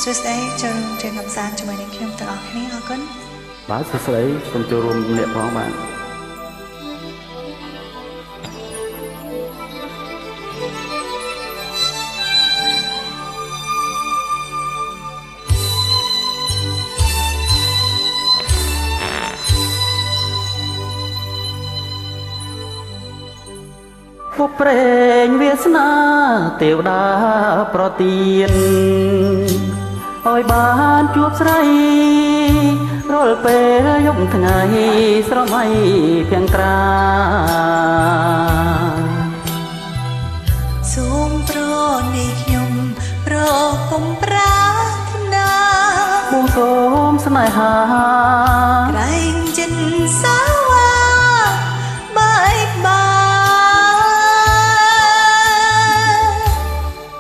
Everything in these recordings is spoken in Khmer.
សួស្តីចូលរួមជាកំសាន្តជាមួយនឹងខ្ញុំទាំងអស់គ្នាអរគុណបាទសួស្តីសូមចូលរួមអ្នកផងបាទពុកប្រេងវាសនាទេវតាប្រទានឲ្យបានជួបស្រីរាល់ពេលយប់ថ្ងៃស្រមៃភាំងក្រាសូមប្រនេះខ្ញុំប្រគុំប្រាថ្នាបួងសូមស្នេហាក្រែងចិនសាវ៉ាបាយ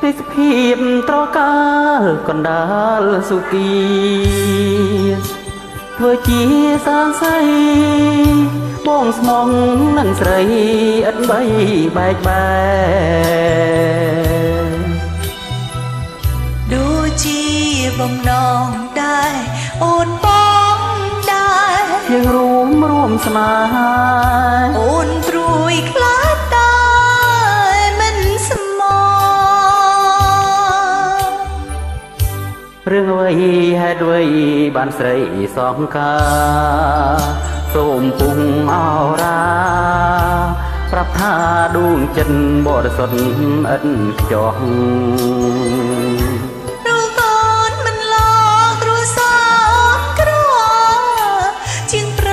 ទេសភាពត្រកាលកណ្ដាលសុគីធ្វើជាសាងសីបងស្មងនឹងស្រីឥតបីបែកបែដូចជាបំណងដែរអូនបងដែរយើងរួមស្នេហាអូនព្រួយខ្លាចតែមិនស្មោរឿងអ្វីហេតុអ្វីបានស្រីសងកាសូមពុងអរាប្រាប់ថាដួងចិត្តបរិសុទ្ធឥតខ្ចោះរូបកូនមិនឡងគ្រួសារក្រជាងប្រ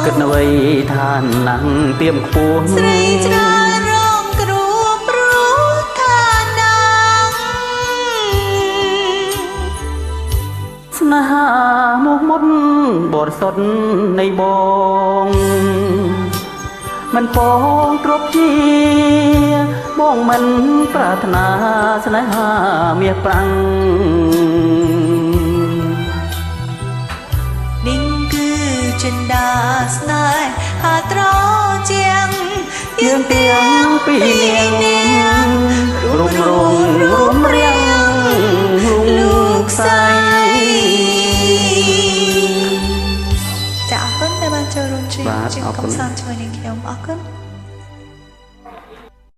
គិតអ្វីថាណាំងទៀមខ្ពស់ស្រីច្រើនរងគ្រោះព្រោះថាណាំស្នេហាមកមុនបរិសុទ្ធនៃបងមិនពងទ្រព្យជាបងមិនប្រាថ្នាស្នេហាមាសប្រាំងនេះគឺចិន្តាស្នេហាត្រជាងយើងទាំងពីរនាងរួមរៀងលោកស្រីចាអរគុណដែលបានចូលរួមជាកំសាន្តជាមួយនឹងខ្ញុំអរគុណ